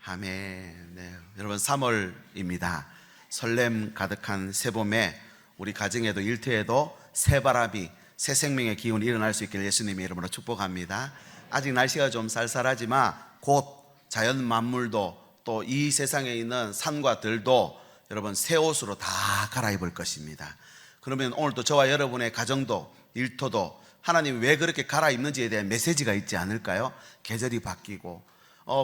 아멘. 네, 여러분 3월입니다. 설렘 가득한 새봄에 우리 가정에도 일터에도 새바람이 새 생명의 기운이 일어날 수 있기를 예수님의 이름으로 축복합니다. 아직 날씨가 좀 쌀쌀하지만 곧 자연 만물도 또 이 세상에 있는 산과 들도 여러분 새 옷으로 다 갈아입을 것입니다. 그러면 오늘도 저와 여러분의 가정도 일터도 하나님이 왜 그렇게 갈아입는지에 대한 메시지가 있지 않을까요? 계절이 바뀌고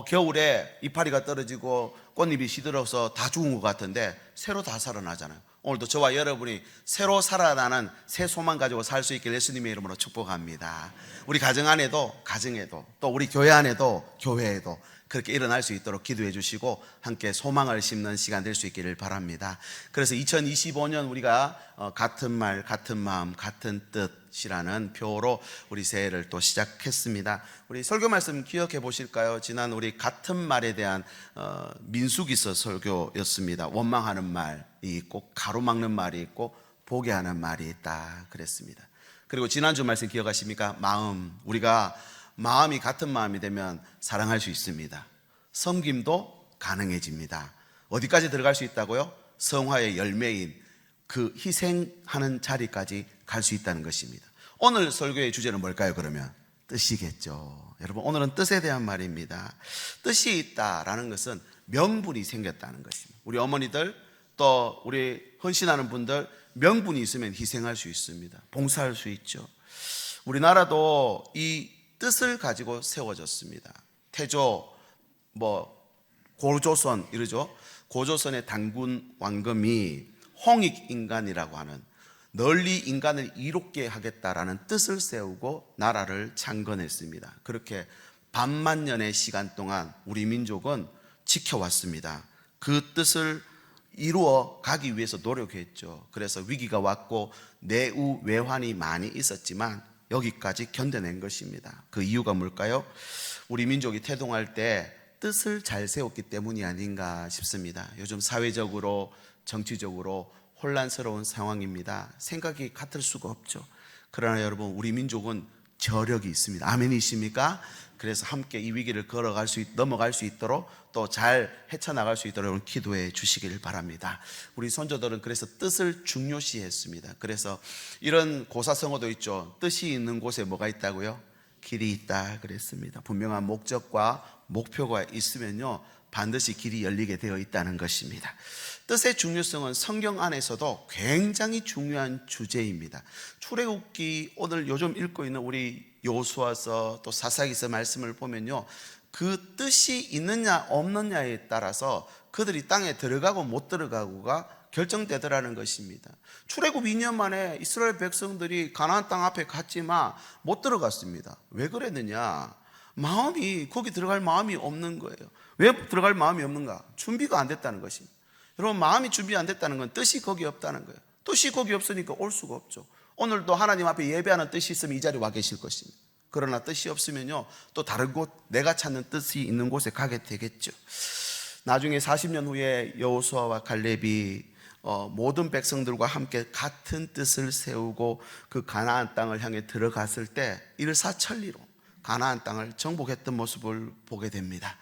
겨울에 이파리가 떨어지고 꽃잎이 시들어서 다 죽은 것 같은데 새로 다 살아나잖아요. 오늘도 저와 여러분이 새로 살아나는 새 소망 가지고 살 수 있길 예수님의 이름으로 축복합니다. 우리 가정 안에도 가정에도 또 우리 교회 안에도 교회에도 그렇게 일어날 수 있도록 기도해 주시고 함께 소망을 심는 시간 될 수 있기를 바랍니다. 그래서 2025년 우리가 같은 말 같은 마음 같은 뜻이라는 표로 우리 새해를 또 시작했습니다. 우리 설교 말씀 기억해 보실까요? 지난 우리 같은 말에 대한 민수기서 설교였습니다. 원망하는 말이 있고 가로막는 말이 있고 보게 하는 말이 있다 그랬습니다. 그리고 지난주 말씀 기억하십니까? 마음, 우리가 마음이 같은 마음이 되면 사랑할 수 있습니다. 섬김도 가능해집니다. 어디까지 들어갈 수 있다고요? 성화의 열매인 그 희생하는 자리까지 갈 수 있다는 것입니다. 오늘 설교의 주제는 뭘까요? 그러면 뜻이겠죠. 여러분, 오늘은 뜻에 대한 말입니다. 뜻이 있다라는 것은 명분이 생겼다는 것입니다. 우리 어머니들 또 우리 헌신하는 분들 명분이 있으면 희생할 수 있습니다. 봉사할 수 있죠. 우리나라도 이 뜻을 가지고 세워졌습니다. 태조, 고조선 이러죠. 고조선의 단군 왕금이 홍익인간이라고 하는 널리 인간을 이롭게 하겠다라는 뜻을 세우고 나라를 창건했습니다. 그렇게 반만년의 시간 동안 우리 민족은 지켜왔습니다. 그 뜻을 이루어 가기 위해서 노력했죠. 그래서 위기가 왔고 내우 외환이 많이 있었지만 여기까지 견뎌낸 것입니다. 그 이유가 뭘까요? 우리 민족이 태동할 때 뜻을 잘 세웠기 때문이 아닌가 싶습니다. 요즘 사회적으로 정치적으로 혼란스러운 상황입니다. 생각이 같을 수가 없죠. 그러나 여러분, 우리 민족은 저력이 있습니다. 아멘이십니까? 그래서 함께 이 위기를 넘어갈 수 있도록 또 잘 헤쳐나갈 수 있도록 여러분 기도해 주시길 바랍니다. 우리 선조들은 그래서 뜻을 중요시했습니다. 그래서 이런 고사성어도 있죠. 뜻이 있는 곳에 뭐가 있다고요? 길이 있다 그랬습니다. 분명한 목적과 목표가 있으면요 반드시 길이 열리게 되어 있다는 것입니다. 뜻의 중요성은 성경 안에서도 굉장히 중요한 주제입니다. 출애굽기 오늘 요즘 읽고 있는 우리 여호수아서 또 사사기서 말씀을 보면요 그 뜻이 있느냐 없느냐에 따라서 그들이 땅에 들어가고 못 들어가고가 결정되더라는 것입니다. 출애굽 2년 만에 이스라엘 백성들이 가나안 땅 앞에 갔지만 못 들어갔습니다. 왜 그랬느냐? 마음이 거기 들어갈 마음이 없는 거예요. 왜 들어갈 마음이 없는가? 준비가 안 됐다는 것입니다. 여러분, 마음이 준비 안 됐다는 건 뜻이 거기 없다는 거예요. 뜻이 거기 없으니까 올 수가 없죠. 오늘도 하나님 앞에 예배하는 뜻이 있으면 이 자리에 와 계실 것입니다. 그러나 뜻이 없으면요 또 다른 곳, 내가 찾는 뜻이 있는 곳에 가게 되겠죠. 나중에 40년 후에 여호수아와 갈렙이 모든 백성들과 함께 같은 뜻을 세우고 그 가나안 땅을 향해 들어갔을 때 일사천리로 가나안 땅을 정복했던 모습을 보게 됩니다.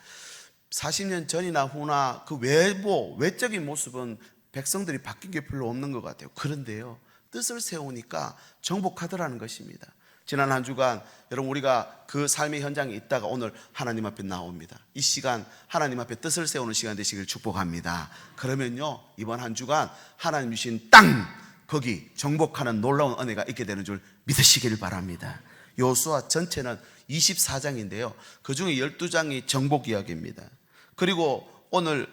40년 전이나 후나 그 외적인 모습은 백성들이 바뀐 게 별로 없는 것 같아요. 그런데요 뜻을 세우니까 정복하더라는 것입니다. 지난 한 주간 여러분 우리가 그 삶의 현장에 있다가 오늘 하나님 앞에 나옵니다. 이 시간 하나님 앞에 뜻을 세우는 시간 되시길 축복합니다. 그러면요 이번 한 주간 하나님 주신 땅 거기 정복하는 놀라운 은혜가 있게 되는 줄 믿으시길 바랍니다. 여호수아 전체는 24장인데요 그 중에 12장이 정복 이야기입니다. 그리고 오늘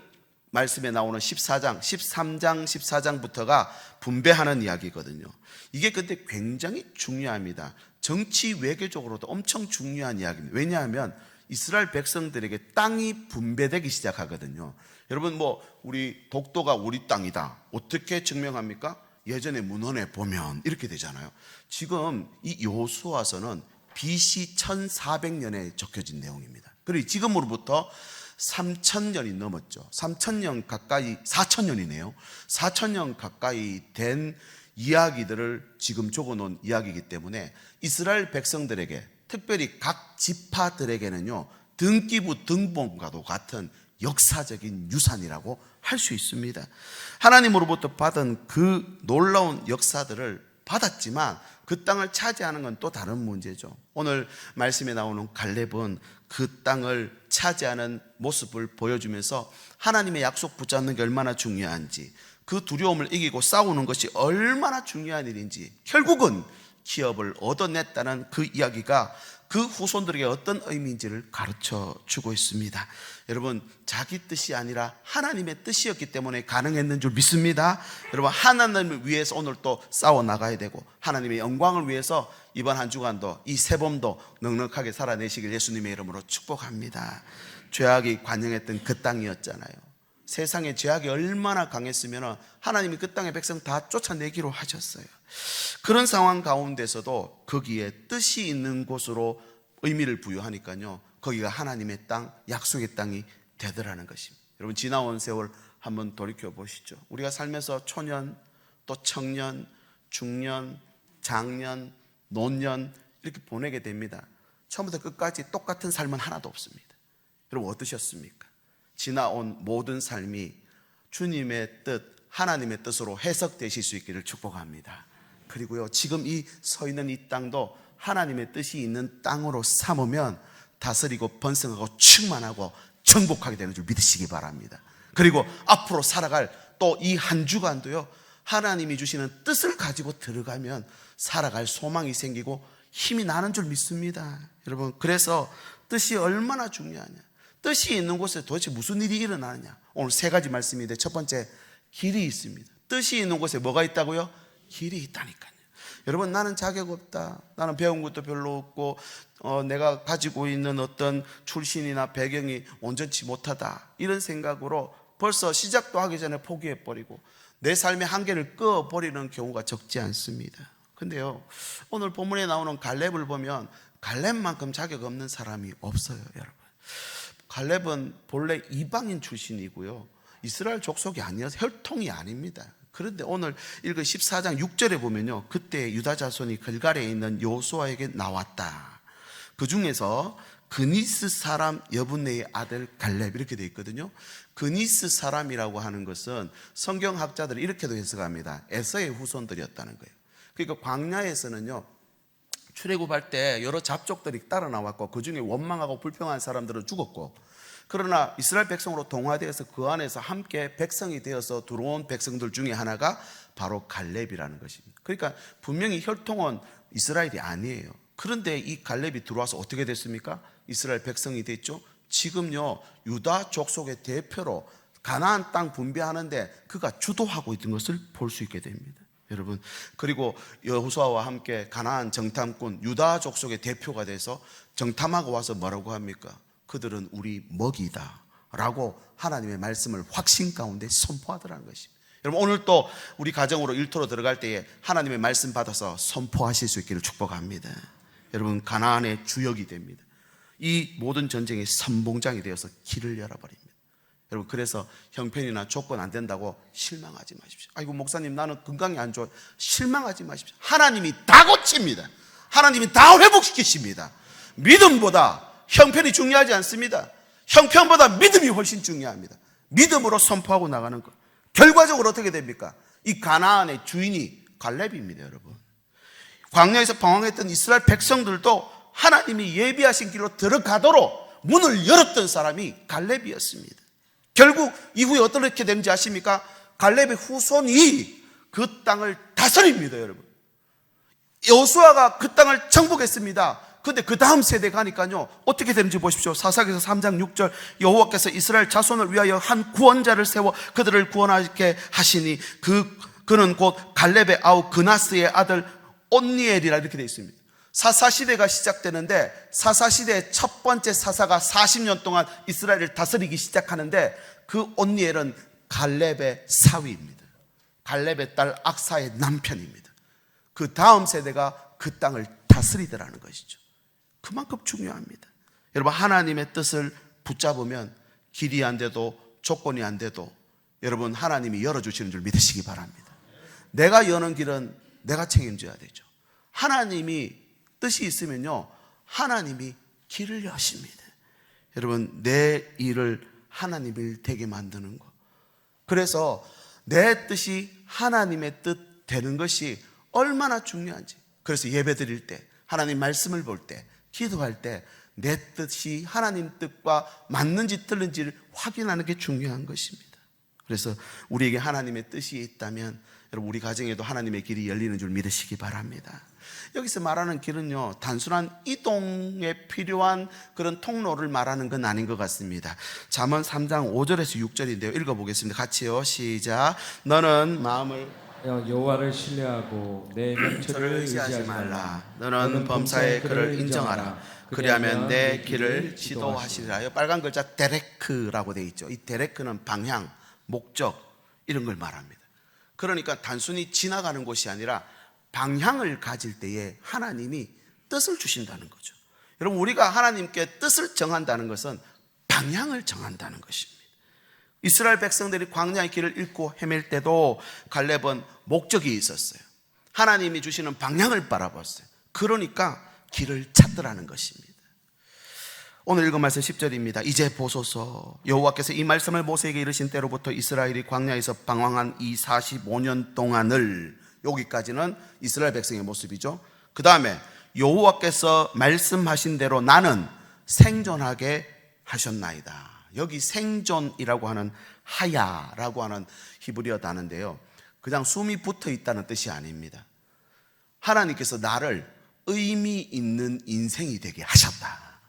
말씀에 나오는 13장 14장부터가 분배하는 이야기거든요. 이게 근데 굉장히 중요합니다. 정치 외교적으로도 엄청 중요한 이야기입니다. 왜냐하면 이스라엘 백성들에게 땅이 분배되기 시작하거든요. 여러분 우리 독도가 우리 땅이다 어떻게 증명합니까? 예전에 문헌에 보면 이렇게 되잖아요. 지금 이 여호수아서는 BC 1400년에 적혀진 내용입니다. 그리고 지금으로부터 3000년이 넘었죠. 3000년 가까이 4000년이네요 4000년 가까이 된 이야기들을 지금 적어놓은 이야기이기 때문에 이스라엘 백성들에게 특별히 각 지파들에게는요 등기부 등본과도 같은 역사적인 유산이라고 할 수 있습니다. 하나님으로부터 받은 그 놀라운 역사들을 받았지만 그 땅을 차지하는 건 또 다른 문제죠. 오늘 말씀에 나오는 갈렙은 그 땅을 차지하는 모습을 보여주면서 하나님의 약속 붙잡는 게 얼마나 중요한지, 그 두려움을 이기고 싸우는 것이 얼마나 중요한 일인지, 결국은 기업을 얻어냈다는 그 이야기가 그 후손들에게 어떤 의미인지를 가르쳐 주고 있습니다. 여러분, 자기 뜻이 아니라 하나님의 뜻이었기 때문에 가능했는 줄 믿습니다. 여러분, 하나님을 위해서 오늘 또 싸워 나가야 되고, 하나님의 영광을 위해서 이번 한 주간도 이 세범도 넉넉하게 살아내시길 예수님의 이름으로 축복합니다. 죄악이 관영했던 그 땅이었잖아요. 세상에 죄악이 얼마나 강했으면 하나님이 그 땅의 백성 다 쫓아내기로 하셨어요. 그런 상황 가운데서도 거기에 뜻이 있는 곳으로 의미를 부여하니까요, 거기가 하나님의 땅, 약속의 땅이 되더라는 것입니다. 여러분, 지나온 세월 한번 돌이켜 보시죠. 우리가 살면서 초년, 또 청년, 중년, 장년, 노년 이렇게 보내게 됩니다. 처음부터 끝까지 똑같은 삶은 하나도 없습니다. 여러분, 어떠셨습니까? 지나온 모든 삶이 주님의 뜻, 하나님의 뜻으로 해석되실 수 있기를 축복합니다. 그리고요, 지금 이 서 있는 이 땅도 하나님의 뜻이 있는 땅으로 삼으면 다스리고 번성하고 충만하고 정복하게 되는 줄 믿으시기 바랍니다. 그리고 앞으로 살아갈 또 이 한 주간도요, 하나님이 주시는 뜻을 가지고 들어가면 살아갈 소망이 생기고 힘이 나는 줄 믿습니다. 여러분, 그래서 뜻이 얼마나 중요하냐, 뜻이 있는 곳에 도대체 무슨 일이 일어나느냐, 오늘 세 가지 말씀인데, 첫 번째, 길이 있습니다. 뜻이 있는 곳에 뭐가 있다고요? 길이 있다니까요. 여러분, 나는 자격 없다, 나는 배운 것도 별로 없고 내가 가지고 있는 어떤 출신이나 배경이 온전치 못하다, 이런 생각으로 벌써 시작도 하기 전에 포기해버리고 내 삶의 한계를 끄어버리는 경우가 적지 않습니다. 근데요, 오늘 본문에 나오는 갈렙을 보면 갈렙만큼 자격 없는 사람이 없어요. 여러분, 갈렙은 본래 이방인 출신이고요, 이스라엘 족속이 아니어서 혈통이 아닙니다. 그런데 오늘 읽은 14장 6절에 보면요, 그때 유다 자손이 길갈에 있는 여호수아에게 나왔다. 그 중에서 그니스 사람 여분네의 아들 갈렙, 이렇게 되어 있거든요. 그니스 사람이라고 하는 것은 성경학자들이 이렇게도 해석합니다. 에서의 후손들이었다는 거예요. 그러니까 광야에서는요, 출애굽할 때 여러 잡족들이 따라 나왔고 그 중에 원망하고 불평한 사람들은 죽었고, 그러나 이스라엘 백성으로 동화되어서 그 안에서 함께 백성이 되어서 들어온 백성들 중에 하나가 바로 갈렙이라는 것입니다. 그러니까 분명히 혈통은 이스라엘이 아니에요. 그런데 이 갈렙이 들어와서 어떻게 됐습니까? 이스라엘 백성이 됐죠. 지금요, 유다 족속의 대표로 가나안 땅 분배하는데 그가 주도하고 있는 것을 볼 수 있게 됩니다. 여러분, 그리고 여호수아와 함께 가나안 정탐꾼 유다 족속의 대표가 돼서 정탐하고 와서 뭐라고 합니까? 그들은 우리 먹이다 라고 하나님의 말씀을 확신 가운데 선포하더라는 것입니다. 여러분, 오늘 또 우리 가정으로 일터로 들어갈 때에 하나님의 말씀 받아서 선포하실 수 있기를 축복합니다. 여러분, 가나안의 주역이 됩니다. 이 모든 전쟁의 선봉장이 되어서 길을 열어버립니다. 여러분, 그래서 형편이나 조건 안 된다고 실망하지 마십시오. 아이고, 목사님, 나는 건강이 안 좋아. 실망하지 마십시오. 하나님이 다 고칩니다. 하나님이 다 회복시키십니다. 믿음보다 형편이 중요하지 않습니다. 형편보다 믿음이 훨씬 중요합니다. 믿음으로 선포하고 나가는 것. 결과적으로 어떻게 됩니까? 이 가나안의 주인이 갈렙입니다. 여러분, 광야에서 방황했던 이스라엘 백성들도 하나님이 예비하신 길로 들어가도록 문을 열었던 사람이 갈렙이었습니다. 결국 이후에 어떻게 되는지 아십니까? 갈렙의 후손이 그 땅을 다스립니다. 여러분, 여호수아가 그 땅을 정복했습니다. 근데 그 다음 세대 가니까요, 어떻게 되는지 보십시오. 사사기서 3장 6절, 여호와께서 이스라엘 자손을 위하여 한 구원자를 세워 그들을 구원하게 하시니 그는 곧 갈렙의 아우 그나스의 아들 온니엘이라, 이렇게 되어 있습니다. 사사시대가 시작되는데 사사시대의 첫 번째 사사가 40년 동안 이스라엘을 다스리기 시작하는데 그 온니엘은 갈렙의 사위입니다. 갈렙의 딸 악사의 남편입니다. 그 다음 세대가 그 땅을 다스리더라는 것이죠. 그만큼 중요합니다. 여러분, 하나님의 뜻을 붙잡으면 길이 안 돼도 조건이 안 돼도 여러분, 하나님이 열어주시는 줄 믿으시기 바랍니다. 내가 여는 길은 내가 책임져야 되죠. 하나님이 뜻이 있으면요, 하나님이 길을 여십니다. 여러분, 내 일을 하나님을 되게 만드는 것. 그래서 내 뜻이 하나님의 뜻 되는 것이 얼마나 중요한지. 그래서 예배 드릴 때, 하나님 말씀을 볼 때, 기도할 때 내 뜻이 하나님 뜻과 맞는지 틀린지를 확인하는 게 중요한 것입니다. 그래서 우리에게 하나님의 뜻이 있다면 여러분 우리 가정에도 하나님의 길이 열리는 줄 믿으시기 바랍니다. 여기서 말하는 길은요, 단순한 이동에 필요한 그런 통로를 말하는 건 아닌 것 같습니다. 잠언 3장 5절에서 6절인데요. 읽어보겠습니다. 같이요. 시작. 너는 마음을 여호와를 신뢰하고 내 명철을 의지하지 말라. 너는 범사에 그를 인정하라. 그리하면 내 길을 지도하시리라. 빨간 글자 데레크라고 되어 있죠. 이 데레크는 방향, 목적 이런 걸 말합니다. 그러니까 단순히 지나가는 곳이 아니라 방향을 가질 때에 하나님이 뜻을 주신다는 거죠. 여러분 우리가 하나님께 뜻을 정한다는 것은 방향을 정한다는 것입니다. 이스라엘 백성들이 광야의 길을 잃고 헤맬 때도 갈렙은 목적이 있었어요. 하나님이 주시는 방향을 바라봤어요. 그러니까 길을 찾더라는 것입니다. 오늘 읽은 말씀 10절입니다. 이제 보소서, 여호와께서 이 말씀을 모세에게 이르신 때로부터 이스라엘이 광야에서 방황한 이 45년 동안을, 여기까지는 이스라엘 백성의 모습이죠. 그 다음에 여호와께서 말씀하신 대로 나는 생존하게 하셨나이다. 여기 생존이라고 하는 하야라고 하는 히브리어 단어인데요, 그냥 숨이 붙어 있다는 뜻이 아닙니다. 하나님께서 나를 의미 있는 인생이 되게 하셨다.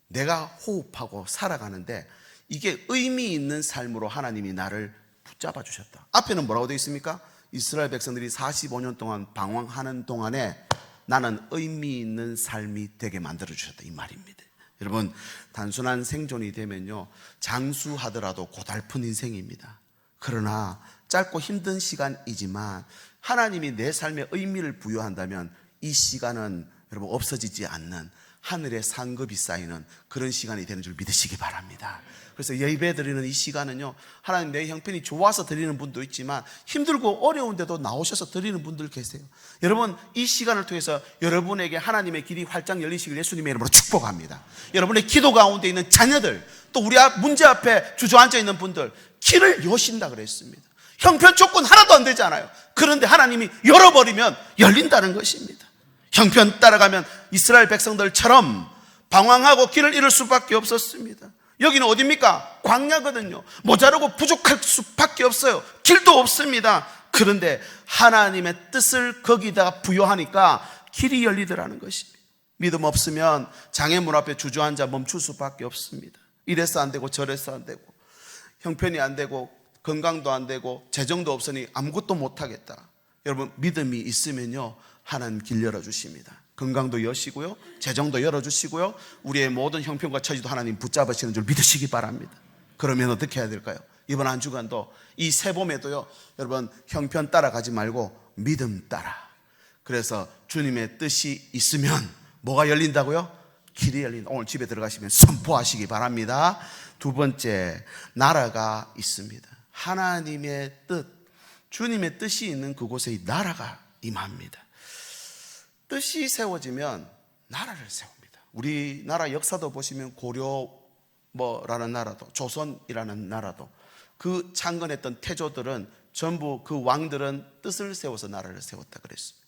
내가 호흡하고 살아가는데 이게 의미 있는 삶으로 하나님이 나를 붙잡아 주셨다. 앞에는 뭐라고 되어 있습니까? 이스라엘 백성들이 45년 동안 방황하는 동안에 나는 의미 있는 삶이 되게 만들어 주셨다, 이 말입니다. 여러분 단순한 생존이 되면요, 장수하더라도 고달픈 인생입니다. 그러나 짧고 힘든 시간이지만 하나님이 내 삶에 의미를 부여한다면 이 시간은 여러분 없어지지 않는 하늘의 상급이 쌓이는 그런 시간이 되는 줄 믿으시기 바랍니다. 그래서 예배 드리는 이 시간은요, 하나님 내 형편이 좋아서 드리는 분도 있지만 힘들고 어려운데도 나오셔서 드리는 분들 계세요. 여러분 이 시간을 통해서 여러분에게 하나님의 길이 활짝 열리시길 예수님의 이름으로 축복합니다. 여러분의 기도 가운데 있는 자녀들, 또 우리 문제 앞에 주저앉아 있는 분들 길을 여신다 그랬습니다. 형편 조건 하나도 안 되잖아요. 그런데 하나님이 열어버리면 열린다는 것입니다. 형편 따라가면 이스라엘 백성들처럼 방황하고 길을 잃을 수밖에 없었습니다. 여기는 어디입니까? 광야거든요. 모자르고 부족할 수밖에 없어요. 길도 없습니다. 그런데 하나님의 뜻을 거기다가 부여하니까 길이 열리더라는 것입니다. 믿음 없으면 장애물 앞에 주저앉아 멈출 수밖에 없습니다. 이래서 안 되고 저래서 안 되고 형편이 안 되고 건강도 안 되고 재정도 없으니 아무것도 못하겠다. 여러분 믿음이 있으면요, 하나님 길 열어주십니다. 건강도 여시고요, 재정도 열어주시고요, 우리의 모든 형편과 처지도 하나님 붙잡으시는 줄 믿으시기 바랍니다. 그러면 어떻게 해야 될까요? 이번 한 주간도 이 새봄에도요, 여러분 형편 따라가지 말고 믿음 따라. 그래서 주님의 뜻이 있으면 뭐가 열린다고요? 길이 열린다. 오늘 집에 들어가시면 선포하시기 바랍니다. 두 번째, 나라가 있습니다. 하나님의 뜻, 주님의 뜻이 있는 그곳에 이 나라가 임합니다. 뜻이 세워지면 나라를 세웁니다. 우리나라 역사도 보시면 고려라는 나라도, 조선이라는 나라도, 그 창건했던 태조들은 전부 그 왕들은 뜻을 세워서 나라를 세웠다 그랬습니다.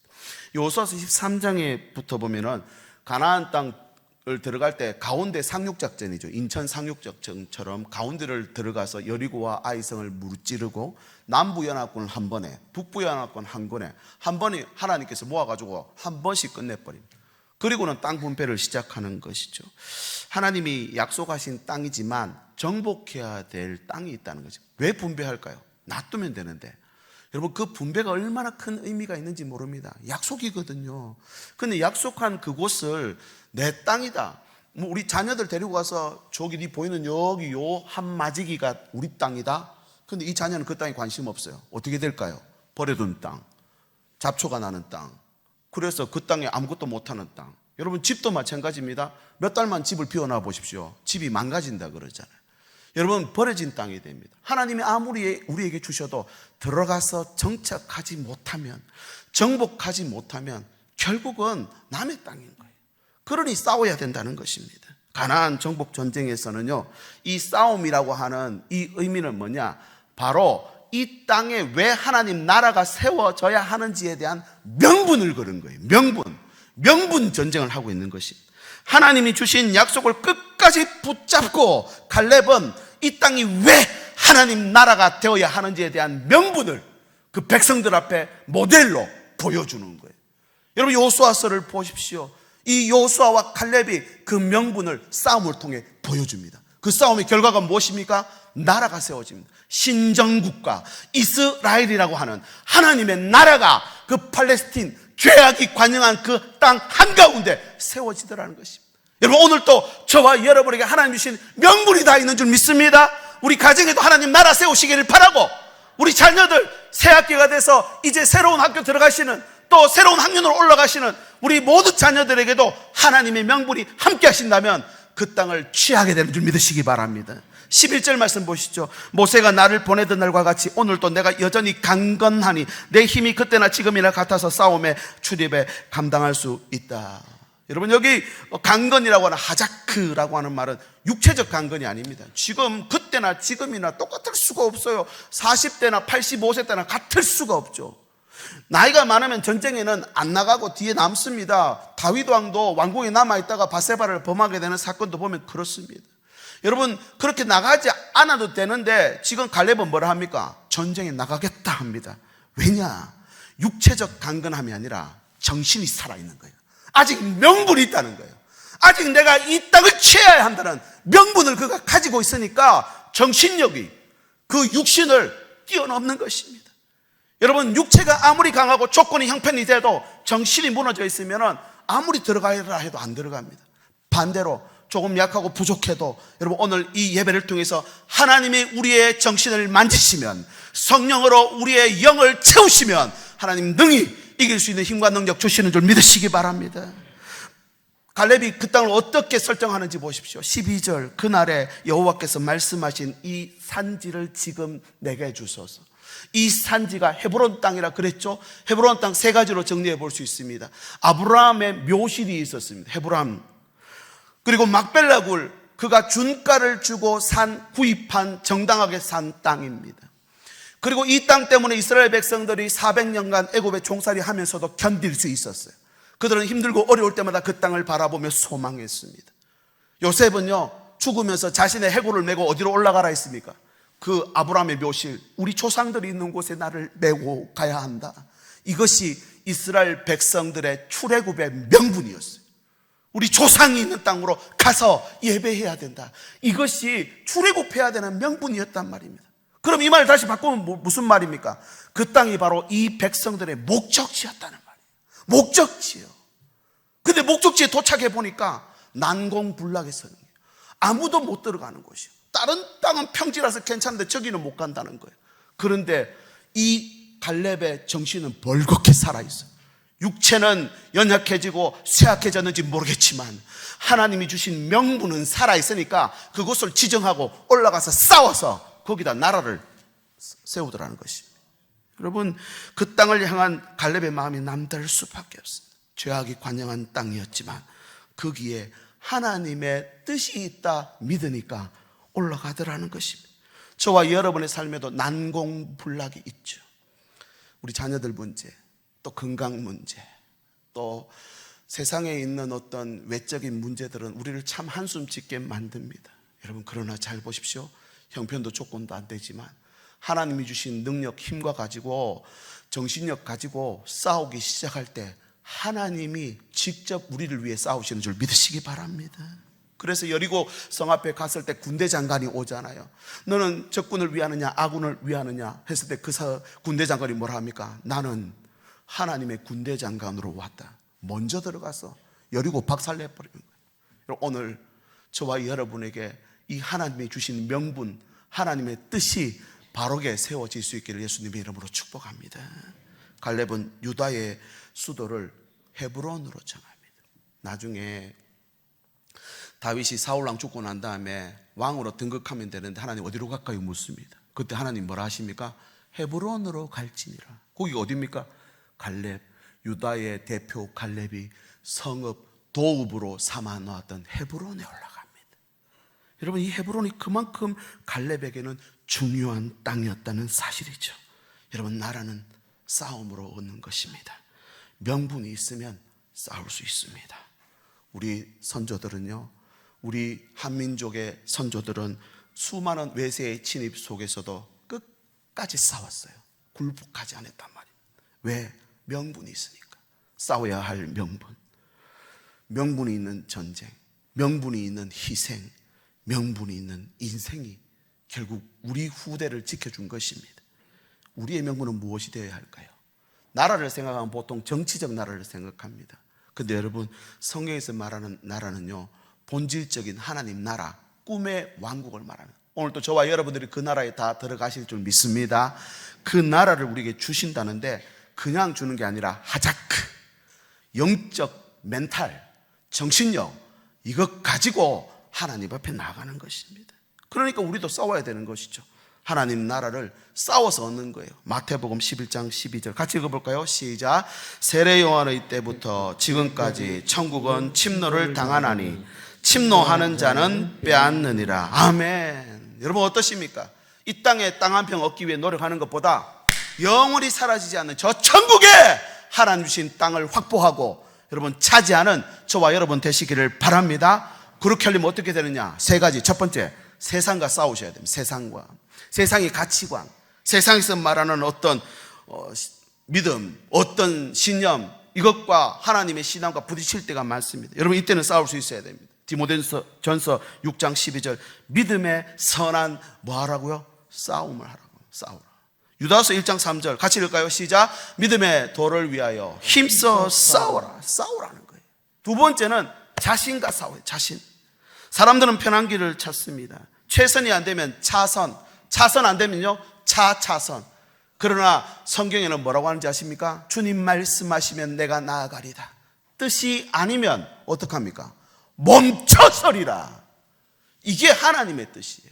여호수아서 13장에 붙어 보면은 가나안 땅을 들어갈 때 가운데 상륙작전이죠. 인천 상륙작전처럼 가운데를 들어가서 여리고와 아이성을 무찌르고 남부연합군을 한 번에, 북부연합군 한 번에, 한 번에 하나님께서 모아가지고 한 번씩 끝내버립니다. 그리고는 땅 분배를 시작하는 것이죠. 하나님이 약속하신 땅이지만 정복해야 될 땅이 있다는 거죠. 왜 분배할까요? 놔두면 되는데. 여러분 그 분배가 얼마나 큰 의미가 있는지 모릅니다. 약속이거든요. 근데 약속한 그곳을 내 땅이다, 우리 자녀들 데리고 가서 저기 네 보이는 여기 요 한마지기가 우리 땅이다. 근데 이 자녀는 그 땅에 관심 없어요. 어떻게 될까요? 버려둔 땅, 잡초가 나는 땅, 그래서 그 땅에 아무것도 못하는 땅. 여러분 집도 마찬가지입니다. 몇 달만 집을 비워놔 보십시오. 집이 망가진다 그러잖아요. 여러분 버려진 땅이 됩니다. 하나님이 아무리 우리에게 주셔도 들어가서 정착하지 못하면, 정복하지 못하면 결국은 남의 땅인 거예요. 그러니 싸워야 된다는 것입니다. 가나안 정복 전쟁에서는요, 이 싸움이라고 하는 이 의미는 뭐냐? 바로 이 땅에 왜 하나님 나라가 세워져야 하는지에 대한 명분을 걸은 거예요. 명분 전쟁을 하고 있는 것입니다. 하나님이 주신 약속을 끝까지 붙잡고 갈렙은 이 땅이 왜 하나님 나라가 되어야 하는지에 대한 명분을 그 백성들 앞에 모델로 보여주는 거예요. 여러분, 여호수아서를 보십시오. 이 여호수아와 갈렙이 그 명분을 싸움을 통해 보여줍니다. 그 싸움의 결과가 무엇입니까? 나라가 세워집니다. 신정국가 이스라엘이라고 하는 하나님의 나라가 그 팔레스틴 죄악이 관영한 그 땅 한가운데 세워지더라는 것입니다. 여러분, 오늘도 저와 여러분에게 하나님 주신 명분이 다 있는 줄 믿습니다. 우리 가정에도 하나님 나라 세우시기를 바라고, 우리 자녀들 새학기가 돼서 이제 새로운 학교 들어가시는, 또 새로운 학년으로 올라가시는 우리 모든 자녀들에게도 하나님의 명분이 함께 하신다면 그 땅을 취하게 되는 줄 믿으시기 바랍니다. 11절 말씀 보시죠. 모세가 나를 보내던 날과 같이 오늘도 내가 여전히 강건하니 내 힘이 그때나 지금이나 같아서 싸움에 출입에 감당할 수 있다. 여러분, 여기 강건이라고 하는 하자크라고 하는 말은 육체적 강건이 아닙니다. 지금 그때나 지금이나 똑같을 수가 없어요. 40대나 85세 때나 같을 수가 없죠. 나이가 많으면 전쟁에는 안 나가고 뒤에 남습니다. 다윗 왕도 왕궁에 남아있다가 바세바를 범하게 되는 사건도 보면 그렇습니다. 여러분, 그렇게 나가지 않아도 되는데 지금 갈렙은 뭐라 합니까? 전쟁에 나가겠다 합니다. 왜냐? 육체적 강건함이 아니라 정신이 살아있는 거예요. 아직 명분이 있다는 거예요. 아직 내가 이 땅을 취해야 한다는 명분을 그가 가지고 있으니까 정신력이 그 육신을 뛰어넘는 것입니다. 여러분, 육체가 아무리 강하고 조건이 형편이 돼도 정신이 무너져 있으면 아무리 들어가라 해도 안 들어갑니다. 반대로 조금 약하고 부족해도 여러분, 오늘 이 예배를 통해서 하나님이 우리의 정신을 만지시면, 성령으로 우리의 영을 채우시면 하나님 능히 이길 수 있는 힘과 능력 주시는 줄 믿으시기 바랍니다. 갈렙이 그 땅을 어떻게 설정하는지 보십시오. 12절, 그날에 여호와께서 말씀하신 이 산지를 지금 내게 주소서. 이 산지가 헤브론 땅이라 그랬죠. 헤브론 땅 세 가지로 정리해 볼 수 있습니다. 아브라함의 묘실이 있었습니다. 헤브람. 그리고 막벨라굴, 그가 준가를 주고 구입한 정당하게 산 땅입니다. 그리고 이 땅 때문에 이스라엘 백성들이 400년간 애굽에 종살이 하면서도 견딜 수 있었어요. 그들은 힘들고 어려울 때마다 그 땅을 바라보며 소망했습니다. 요셉은요, 죽으면서 자신의 해골을 메고 어디로 올라가라 했습니까? 그 아브라함의 묘실, 우리 조상들이 있는 곳에 나를 메고 가야 한다. 이것이 이스라엘 백성들의 출애굽의 명분이었어요. 우리 조상이 있는 땅으로 가서 예배해야 된다. 이것이 출애굽해야 되는 명분이었단 말입니다. 그럼 이 말을 다시 바꾸면 무슨 말입니까? 그 땅이 바로 이 백성들의 목적지였다는 말이에요. 목적지요. 근데 목적지에 도착해 보니까 난공불락의 성이에요. 아무도 못 들어가는 곳이요. 다른 땅은 평지라서 괜찮은데 저기는 못 간다는 거예요. 그런데 이 갈렙의 정신은 벌겋게 살아있어요. 육체는 연약해지고 쇠약해졌는지 모르겠지만 하나님이 주신 명분은 살아있으니까 그곳을 지정하고 올라가서 싸워서 거기다 나라를 세우더라는 것입니다. 여러분, 그 땅을 향한 갈렙의 마음이 남다를 수밖에 없습니다. 죄악이 관영한 땅이었지만 거기에 하나님의 뜻이 있다 믿으니까 올라가더라는 것입니다. 저와 여러분의 삶에도 난공불락이 있죠. 우리 자녀들 문제, 또 건강 문제, 또 세상에 있는 어떤 외적인 문제들은 우리를 참 한숨 짓게 만듭니다. 여러분, 그러나 잘 보십시오. 형편도 조건도 안 되지만 하나님이 주신 능력, 힘과 가지고, 정신력 가지고 싸우기 시작할 때 하나님이 직접 우리를 위해 싸우시는 줄 믿으시기 바랍니다. 그래서 여리고 성 앞에 갔을 때 군대 장관이 오잖아요. 너는 적군을 위하느냐 아군을 위하느냐 했을 때 그 군대 장관이 뭐라 합니까? 나는 하나님의 군대 장관으로 왔다. 먼저 들어가서 여리고 박살내버리는 거예요. 오늘 저와 여러분에게 이 하나님이 주신 명분, 하나님의 뜻이 바르게 세워질 수 있기를 예수님의 이름으로 축복합니다. 갈렙은 유다의 수도를 헤브론으로 정합니다. 나중에 다윗이 사울왕 죽고 난 다음에 왕으로 등극하면 되는데 하나님 어디로 갈까요? 묻습니다. 그때 하나님 뭐라 하십니까? 헤브론으로 갈지니라. 거기가 어디입니까? 갈렙, 유다의 대표 갈렙이 성읍 도읍으로 삼아 놓았던 헤브론에 올라갑니다. 여러분, 이 헤브론이 그만큼 갈렙에게는 중요한 땅이었다는 사실이죠. 여러분, 나라는 싸움으로 얻는 것입니다. 명분이 있으면 싸울 수 있습니다. 우리 선조들은요, 우리 한민족의 선조들은 수많은 외세의 침입 속에서도 끝까지 싸웠어요. 굴복하지 않았단 말이에요. 왜? 명분이 있으니까. 싸워야 할 명분, 명분이 있는 전쟁, 명분이 있는 희생, 명분이 있는 인생이 결국 우리 후대를 지켜준 것입니다. 우리의 명분은 무엇이 되어야 할까요? 나라를 생각하면 보통 정치적 나라를 생각합니다. 근데 여러분, 성경에서 말하는 나라는요, 본질적인 하나님 나라, 꿈의 왕국을 말하는, 오늘도 저와 여러분들이 그 나라에 다 들어가실 줄 믿습니다. 그 나라를 우리에게 주신다는데 그냥 주는 게 아니라 하자크, 영적 멘탈, 정신력, 이것 가지고 하나님 앞에 나가는 것입니다. 그러니까 우리도 싸워야 되는 것이죠. 하나님 나라를 싸워서 얻는 거예요. 마태복음 11장 12절 같이 읽어볼까요? 시작. 세례 요한의 때부터 지금까지 천국은 침노를 당하나니 침노하는 자는 빼앗느니라. 아멘. 여러분, 어떠십니까? 이 땅에 땅 한 평 얻기 위해 노력하는 것보다 영원히 사라지지 않는 저 천국에 하나님 주신 땅을 확보하고 여러분 차지하는 저와 여러분 되시기를 바랍니다. 그렇게 하려면 어떻게 되느냐? 세 가지. 첫 번째, 세상과 싸우셔야 됩니다. 세상과. 세상의 가치관, 세상에서 말하는 어떤 믿음, 어떤 신념, 이것과 하나님의 신앙과 부딪힐 때가 많습니다. 여러분, 이때는 싸울 수 있어야 됩니다. 디모데전서 6장 12절, 믿음의 선한 뭐 하라고요? 싸움을 하라고. 싸우라. 유다서 1장 3절 같이 읽을까요? 시작. 믿음의 도를 위하여 힘써 싸워라. 싸우라는 거예요. 두 번째는 자신과 싸워요. 자신. 사람들은 편한 길을 찾습니다. 최선이 안 되면 차선, 차선 안 되면요 차선. 그러나 성경에는 뭐라고 하는지 아십니까? 주님 말씀하시면 내가 나아가리다. 뜻이 아니면 어떡합니까? 멈춰서리라. 이게 하나님의 뜻이에요.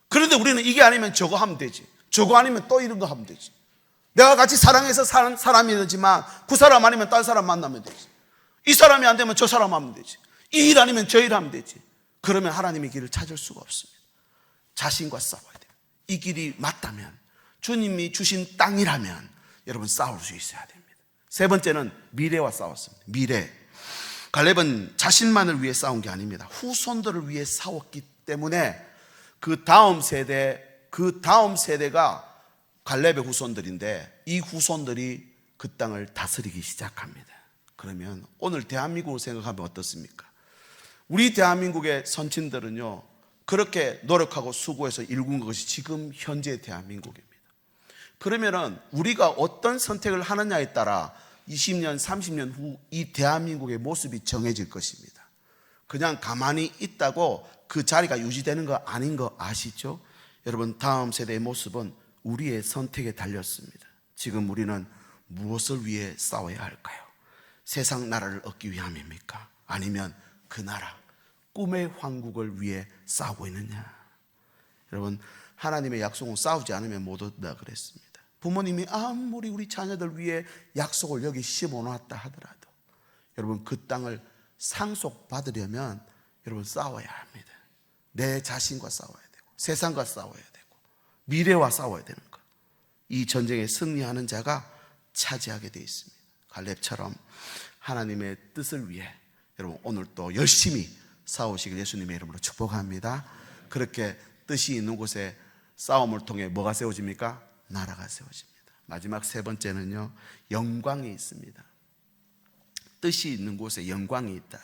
그런데 우리는 이게 아니면 저거 하면 되지, 저거 아니면 또 이런 거 하면 되지. 내가 같이 사랑해서 사는 사람이 되지만 그 사람 아니면 딴 사람 만나면 되지. 이 사람이 안 되면 저 사람 하면 되지. 이 일 아니면 저 일 하면 되지. 그러면 하나님의 길을 찾을 수가 없습니다. 자신과 싸워야 돼요. 이 길이 맞다면, 주님이 주신 땅이라면 여러분 싸울 수 있어야 됩니다. 세 번째는 미래와 싸웠습니다. 미래. 갈렙은 자신만을 위해 싸운 게 아닙니다. 후손들을 위해 싸웠기 때문에 그 다음 세대가 갈렙의 후손들인데 이 후손들이 그 땅을 다스리기 시작합니다. 그러면 오늘 대한민국을 생각하면 어떻습니까? 우리 대한민국의 선친들은요, 그렇게 노력하고 수고해서 일군 것이 지금 현재 대한민국입니다. 그러면은 우리가 어떤 선택을 하느냐에 따라 20년, 30년 후 이 대한민국의 모습이 정해질 것입니다. 그냥 가만히 있다고 그 자리가 유지되는 거 아닌 거 아시죠? 여러분, 다음 세대의 모습은 우리의 선택에 달렸습니다. 지금 우리는 무엇을 위해 싸워야 할까요? 세상 나라를 얻기 위함입니까? 아니면 그 나라, 꿈의 황국을 위해 싸우고 있느냐? 여러분, 하나님의 약속은 싸우지 않으면 못 얻는다 그랬습니다. 부모님이 아무리 우리 자녀들 위해 약속을 여기 심어놨다 하더라도 여러분, 그 땅을 상속받으려면 여러분 싸워야 합니다. 내 자신과 싸워야 되고, 세상과 싸워야 되고, 미래와 싸워야 되는 것. 이 전쟁에 승리하는 자가 차지하게 되어 있습니다. 갈렙처럼 하나님의 뜻을 위해 여러분 오늘 또 열심히 싸우시길 예수님의 이름으로 축복합니다. 그렇게 뜻이 있는 곳에 싸움을 통해 뭐가 세워집니까? 나라가 세워집니다. 마지막 세 번째는요, 영광이 있습니다. 뜻이 있는 곳에 영광이 있다.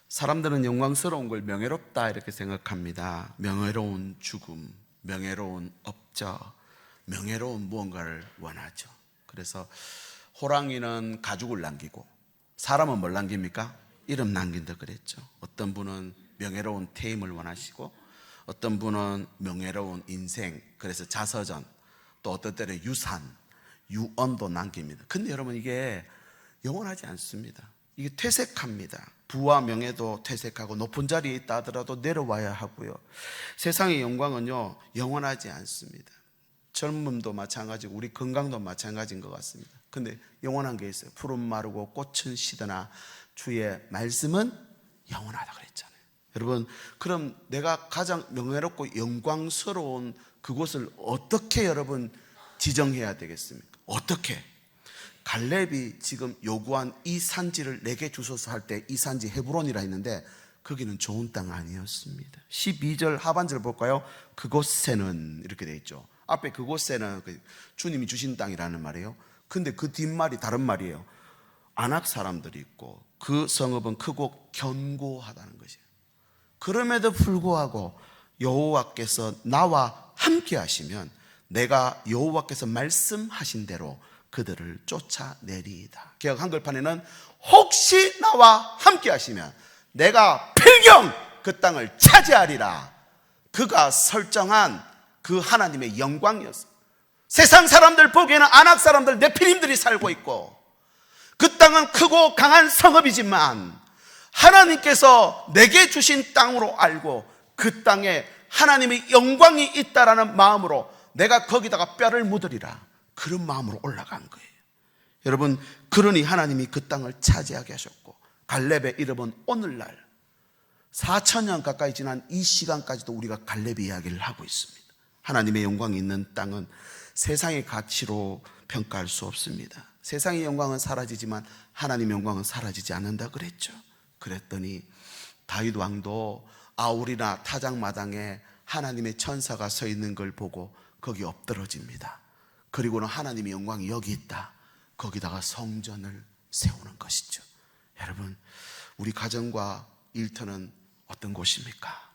사람들은 영광스러운 걸 명예롭다 이렇게 생각합니다. 명예로운 죽음, 명예로운 업적, 명예로운 무언가를 원하죠. 그래서 호랑이는 가죽을 남기고 사람은 뭘 남깁니까? 이름 남긴다 그랬죠. 어떤 분은 명예로운 퇴임을 원하시고 어떤 분은 명예로운 인생, 그래서 자서전, 또 어떤 때는 유산, 유언도 남깁니다. 근데 여러분, 이게 영원하지 않습니다. 이게 퇴색합니다. 부와 명예도 퇴색하고 높은 자리에 있다 하더라도 내려와야 하고요. 세상의 영광은요 영원하지 않습니다. 젊음도 마찬가지고 우리 건강도 마찬가지인 것 같습니다. 근데 영원한 게 있어요. 푸른 마르고 꽃은 시드나 주의 말씀은 영원하다 그랬잖아요. 여러분, 그럼 내가 가장 명예롭고 영광스러운 그곳을 어떻게 여러분 지정해야 되겠습니까? 어떻게? 갈렙이 지금 요구한 이 산지를 내게 주소서 할 때 이 산지 헤브론이라 했는데 거기는 좋은 땅 아니었습니다. 12절 하반절 볼까요? 그곳에는 이렇게 되어 있죠. 앞에 그곳에는 주님이 주신 땅이라는 말이에요. 근데 그 뒷말이 다른 말이에요. 아낙 사람들이 있고 그 성읍은 크고 견고하다는 것이에요. 그럼에도 불구하고 여호와께서 나와 함께 하시면 내가 여호와께서 말씀하신 대로 그들을 쫓아내리이다. 개역 한글판에는 혹시 나와 함께 하시면 내가 필경 그 땅을 차지하리라. 그가 설정한 그 하나님의 영광이었어요. 세상 사람들 보기에는 아낙 사람들 네피림들이 살고 있고 그 땅은 크고 강한 성읍이지만 하나님께서 내게 주신 땅으로 알고 그 땅에 하나님의 영광이 있다라는 마음으로 내가 거기다가 뼈를 묻으리라. 그런 마음으로 올라간 거예요. 여러분, 그러니 하나님이 그 땅을 차지하게 하셨고 갈렙의 이름은 오늘날 4,000년 가까이 지난 이 시간까지도 우리가 갈렙 이야기를 하고 있습니다. 하나님의 영광이 있는 땅은 세상의 가치로 평가할 수 없습니다. 세상의 영광은 사라지지만 하나님의 영광은 사라지지 않는다 그랬죠. 그랬더니 다윗 왕도 아울이나 타작마당에 하나님의 천사가 서 있는 걸 보고 거기 엎드러집니다. 그리고는 하나님의 영광이 여기 있다. 거기다가 성전을 세우는 것이죠. 여러분, 우리 가정과 일터는 어떤 곳입니까?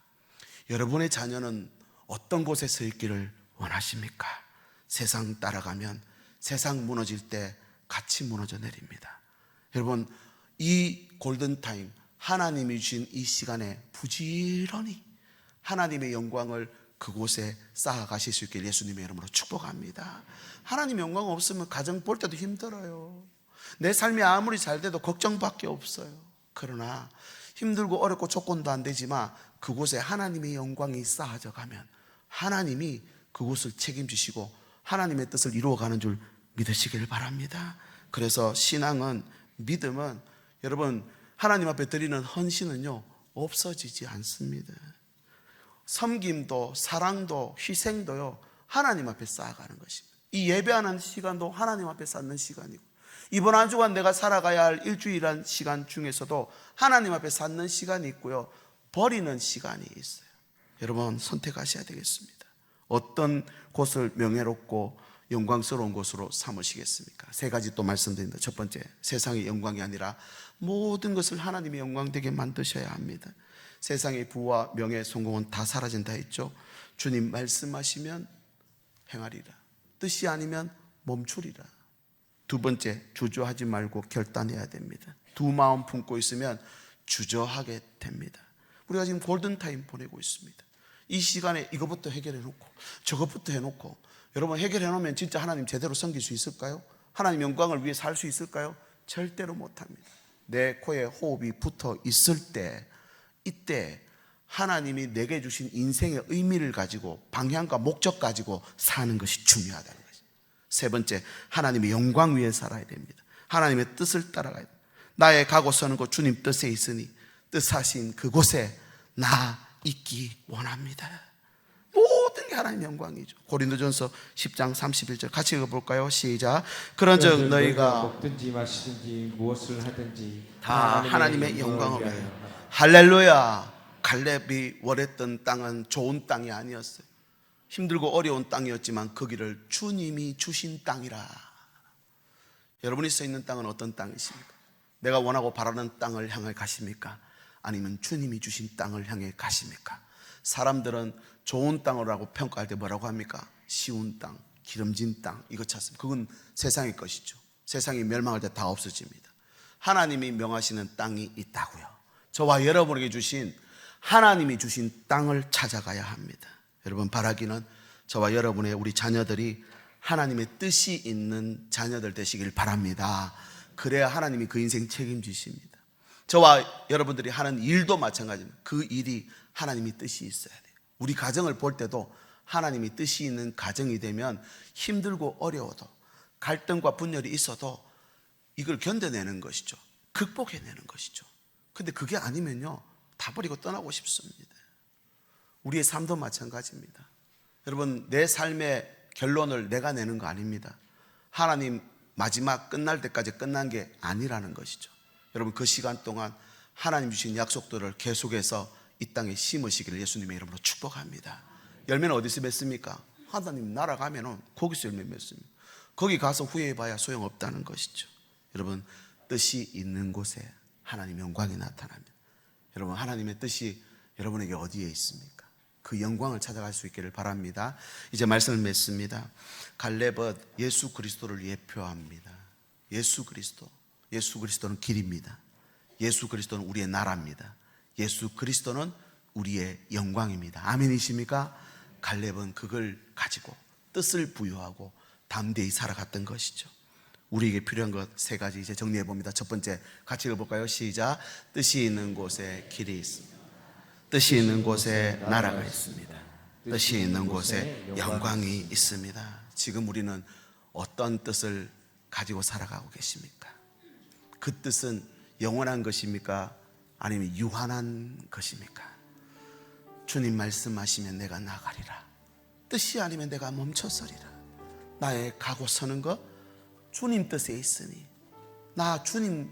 여러분의 자녀는 어떤 곳에 서 있기를 원하십니까? 세상 따라가면 세상 무너질 때 같이 무너져 내립니다. 여러분, 이 골든타임 하나님이 주신 이 시간에 부지런히 하나님의 영광을 그곳에 쌓아가실 수 있게 예수님의 이름으로 축복합니다. 하나님의 영광 없으면 가정 볼 때도 힘들어요. 내 삶이 아무리 잘 돼도 걱정밖에 없어요. 그러나 힘들고 어렵고 조건도 안 되지만 그곳에 하나님의 영광이 쌓아져 가면 하나님이 그곳을 책임지시고 하나님의 뜻을 이루어가는 줄 믿으시길 바랍니다. 그래서 신앙은, 믿음은 여러분 하나님 앞에 드리는 헌신은요 없어지지 않습니다. 섬김도 사랑도 희생도요 하나님 앞에 쌓아가는 것입니다. 이 예배하는 시간도 하나님 앞에 쌓는 시간이고 이번 한 주간 내가 살아가야 할 일주일한 시간 중에서도 하나님 앞에 쌓는 시간이 있고요 버리는 시간이 있어요. 여러분 선택하셔야 되겠습니다. 어떤 곳을 명예롭고 영광스러운 곳으로 삼으시겠습니까? 세 가지 또 말씀드립니다. 첫 번째, 세상의 영광이 아니라 모든 것을 하나님의 영광 되게 만드셔야 합니다. 세상의 부와 명예, 성공은 다 사라진다 했죠. 주님 말씀하시면 행하리라. 뜻이 아니면 멈추리라. 두 번째, 주저하지 말고 결단해야 됩니다. 두 마음 품고 있으면 주저하게 됩니다. 우리가 지금 골든타임 보내고 있습니다. 이 시간에 이것부터 해결해 놓고 저것부터 해놓고 여러분 해결해 놓으면 진짜 하나님 제대로 섬길 수 있을까요? 하나님 영광을 위해 살 수 있을까요? 절대로 못합니다. 내 코에 호흡이 붙어 있을 때 이때 하나님이 내게 주신 인생의 의미를 가지고 방향과 목적 가지고 사는 것이 중요하다는 것입니다. 세 번째, 하나님의 영광 위에 살아야 됩니다. 하나님의 뜻을 따라가야 됩니다. 나의 가고 서는 곳 주님 뜻에 있으니 뜻하신 그곳에 나 있기 원합니다. 모든 게 하나님의 영광이죠. 고린도전서 10장 31절 같이 읽어볼까요? 시작. 그런즉 너희가 먹든지 마시든지 무엇을 하든지 다 하나님의 영광을 위하여. 할렐루야. 갈렙이 원했던 땅은 좋은 땅이 아니었어요. 힘들고 어려운 땅이었지만 거기를 주님이 주신 땅이라. 여러분이 서 있는 땅은 어떤 땅이십니까? 내가 원하고 바라는 땅을 향해 가십니까? 아니면 주님이 주신 땅을 향해 가십니까? 사람들은 좋은 땅이라고 평가할 때 뭐라고 합니까? 쉬운 땅, 기름진 땅, 이거 찾습니다. 그건 세상의 것이죠. 세상이 멸망할 때 다 없어집니다. 하나님이 명하시는 땅이 있다고요. 저와 여러분에게 주신 하나님이 주신 땅을 찾아가야 합니다. 여러분 바라기는 저와 여러분의 우리 자녀들이 하나님의 뜻이 있는 자녀들 되시길 바랍니다. 그래야 하나님이 그 인생 책임지십니다. 저와 여러분들이 하는 일도 마찬가지입니다. 그 일이 하나님의 뜻이 있어야 돼요. 우리 가정을 볼 때도 하나님의 뜻이 있는 가정이 되면 힘들고 어려워도 갈등과 분열이 있어도 이걸 견뎌내는 것이죠. 극복해내는 것이죠. 근데 그게 아니면요 다 버리고 떠나고 싶습니다. 우리의 삶도 마찬가지입니다. 여러분, 내 삶의 결론을 내가 내는 거 아닙니다. 하나님 마지막 끝날 때까지 끝난 게 아니라는 것이죠. 여러분, 그 시간 동안 하나님 주신 약속들을 계속해서 이 땅에 심으시기를 예수님의 이름으로 축복합니다. 열매는 어디서 맺습니까? 하나님 나라 가면은 거기서 열매 맺습니다. 거기 가서 후회해봐야 소용없다는 것이죠. 여러분, 뜻이 있는 곳에 하나님 영광이 나타납니다. 여러분, 하나님의 뜻이 여러분에게 어디에 있습니까? 그 영광을 찾아갈 수 있기를 바랍니다. 이제 말씀을 맺습니다. 갈렙은 예수 그리스도를 예표합니다. 예수 그리스도는 길입니다. 예수 그리스도는 우리의 나라입니다. 예수 그리스도는 우리의 영광입니다. 아멘이십니까? 갈렙은 그걸 가지고 뜻을 부여하고 담대히 살아갔던 것이죠. 우리에게 필요한 것 세 가지 이제 정리해 봅니다. 첫 번째, 같이 읽어볼까요? 시작. 뜻이 있는 곳에 길이 있습니다. 뜻이 있는 곳에 나라가 있습니다. 뜻이 있는 곳에 영광이 있습니다. 지금 우리는 어떤 뜻을 가지고 살아가고 계십니까? 그 뜻은 영원한 것입니까? 아니면 유한한 것입니까? 주님 말씀하시면 내가 나가리라. 뜻이 아니면 내가 멈춰서리라. 나의 가고 서는 것 주님 뜻에 있으니 나 주님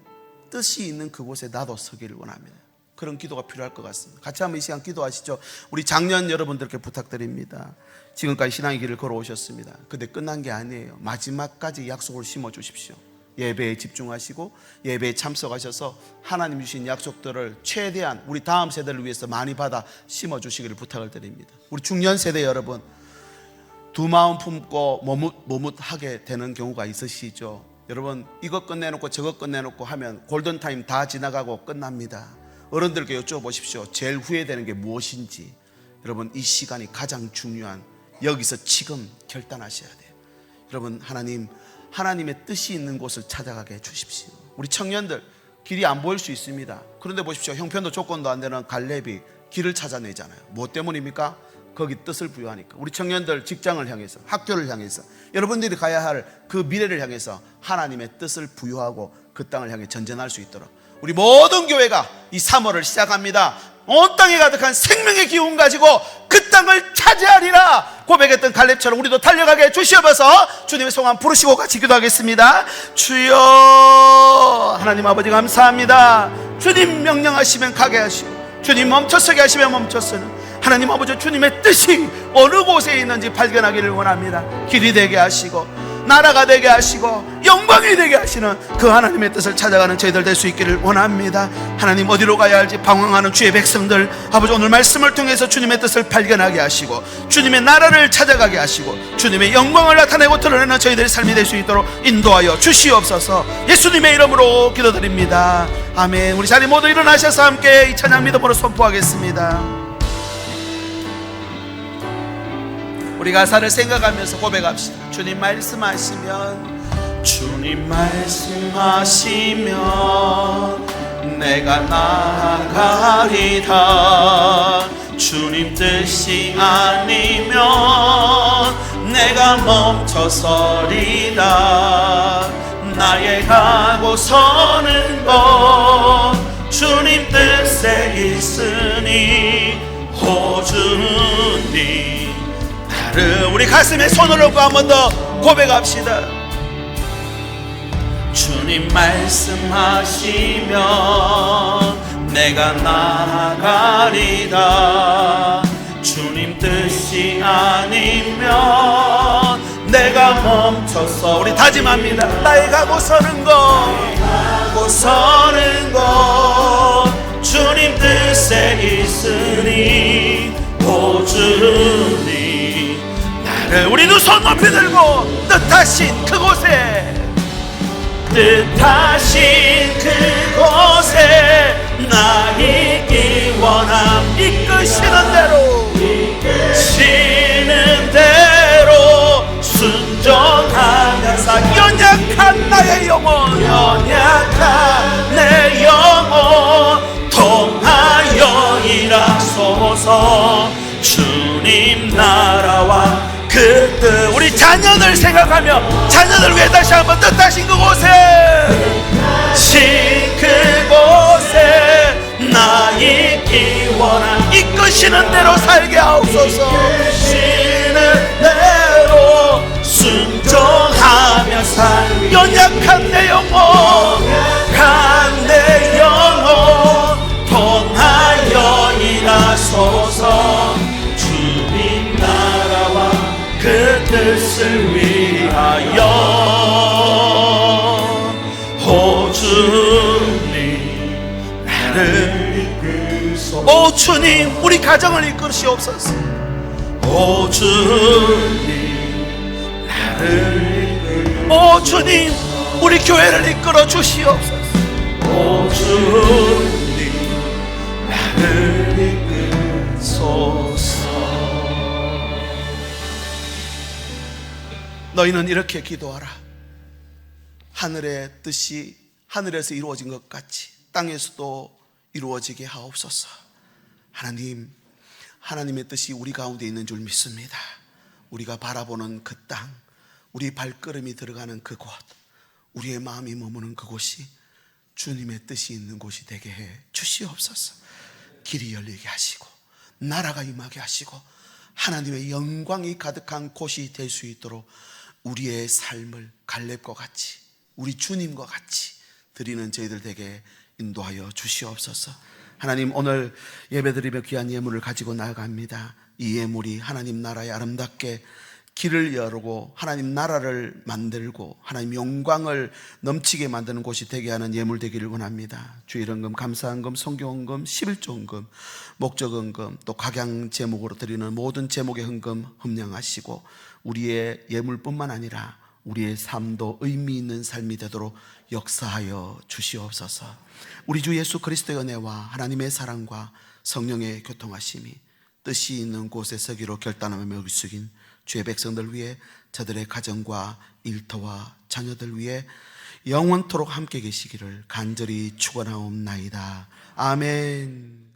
뜻이 있는 그곳에 나도 서기를 원합니다. 그런 기도가 필요할 것 같습니다. 같이 한번 이 시간 기도하시죠. 우리 장년 여러분들께 부탁드립니다. 지금까지 신앙의 길을 걸어오셨습니다. 근데 끝난 게 아니에요. 마지막까지 약속을 심어 주십시오. 예배에 집중하시고 예배에 참석하셔서 하나님 주신 약속들을 최대한 우리 다음 세대를 위해서 많이 받아 심어 주시기를 부탁을 드립니다. 우리 중년 세대 여러분, 두 마음 품고 머뭇하게 되는 경우가 있으시죠. 여러분, 이것 끝내놓고 저것 끝내놓고 하면 골든타임 다 지나가고 끝납니다. 어른들께 여쭤보십시오. 제일 후회되는 게 무엇인지. 여러분, 이 시간이 가장 중요한, 여기서 지금 결단하셔야 돼요. 여러분, 하나님의 뜻이 있는 곳을 찾아가게 해주십시오. 우리 청년들, 길이 안 보일 수 있습니다. 그런데 보십시오. 형편도 조건도 안 되는 갈렙이 길을 찾아내잖아요. 무엇 때문입니까? 거기 뜻을 부여하니까. 우리 청년들 직장을 향해서, 학교를 향해서, 여러분들이 가야 할 그 미래를 향해서 하나님의 뜻을 부여하고 그 땅을 향해 전진할 수 있도록 우리 모든 교회가 이 3월을 시작합니다. 온 땅에 가득한 생명의 기운 가지고 그 땅을 차지하리라 고백했던 갈렙처럼 우리도 달려가게 해주시옵소서. 주님의 성함 부르시고 같이 기도하겠습니다. 주여, 하나님 아버지 감사합니다. 주님 명령하시면 가게 하시고 주님 멈춰서게 하시면 멈춰서는 하나님 아버지 주님의 뜻이 어느 곳에 있는지 발견하기를 원합니다. 길이 되게 하시고 나라가 되게 하시고 영광이 되게 하시는 그 하나님의 뜻을 찾아가는 저희들 될 수 있기를 원합니다. 하나님, 어디로 가야 할지 방황하는 주의 백성들, 아버지 오늘 말씀을 통해서 주님의 뜻을 발견하게 하시고 주님의 나라를 찾아가게 하시고 주님의 영광을 나타내고 드러내는 저희들의 삶이 될 수 있도록 인도하여 주시옵소서. 예수님의 이름으로 기도드립니다. 아멘. 우리 자리 모두 일어나셔서 함께 이 찬양 믿음으로 선포하겠습니다. 우리 가사를 생각하면서 고백합시다. 주님 말씀하시면 내가 나아가리다. 주님 뜻이 아니면 내가 멈춰서리다. 나의 가고 서는 것 주님 뜻에 있으니 호주님. 우리 가슴에 손을 얹고 한 번 더 고백합시다. 주님 말씀하시면 내가 나아가리다. 주님 뜻이 아니면 내가 멈춰서 우리 다짐합니다. 나의 가고 서는 것 주님 뜻에 있으니 오주니. 우리 두 손 높이 들고 뜻하신 그곳에 나 있기 원함. 이끄시는 대로 순종하면서 연약한 나의 영혼 통하여 일하소서. 주님 나라와 그 뜻, 우리 자녀들 생각하며 자녀들 위해 다시 한번 뜻하신 그곳에 나 있기 이원한 이끄시는 대로 살게 하옵소서. 이끄시는 대로 순종하며 살 연약한 내 영혼 연약한 내 영혼 통하여 일하소서. 주님 나라와 그 뜻을 위하여 오 주님 나를 이끄소서. 오 주님 우리 가정을 이끄시옵소서. 오 주님 나를 오 주님 우리 교회를 이끌어 주시옵소서. 오 주님 나를 이끌소서. 너희는 이렇게 기도하라. 하늘의 뜻이 하늘에서 이루어진 것 같이 땅에서도 이루어지게 하옵소서. 하나님, 하나님의 뜻이 우리 가운데 있는 줄 믿습니다. 우리가 바라보는 그 땅, 우리 발걸음이 들어가는 그곳, 우리의 마음이 머무는 그곳이 주님의 뜻이 있는 곳이 되게 해 주시옵소서. 길이 열리게 하시고 나라가 임하게 하시고 하나님의 영광이 가득한 곳이 될 수 있도록 우리의 삶을 갈렙과 같이 우리 주님과 같이 드리는 저희들 되게 인도하여 주시옵소서. 하나님, 오늘 예배드리며 귀한 예물을 가지고 나아갑니다. 이 예물이 하나님 나라에 아름답게 길을 열고 하나님 나라를 만들고 하나님 영광을 넘치게 만드는 곳이 되게 하는 예물 되기를 원합니다. 주일헌금, 감사헌금, 성교헌금, 11조헌금, 목적헌금, 또 각양 제목으로 드리는 모든 제목의 헌금 흠량하시고 우리의 예물뿐만 아니라 우리의 삶도 의미 있는 삶이 되도록 역사하여 주시옵소서. 우리 주 예수 그리스도의 은혜와 하나님의 사랑과 성령의 교통하심이 뜻이 있는 곳에 서기로 결단하며 숙인 주의 백성들 위해 저들의 가정과 일터와 자녀들 위해 영원토록 함께 계시기를 간절히 축원하옵나이다. 아멘.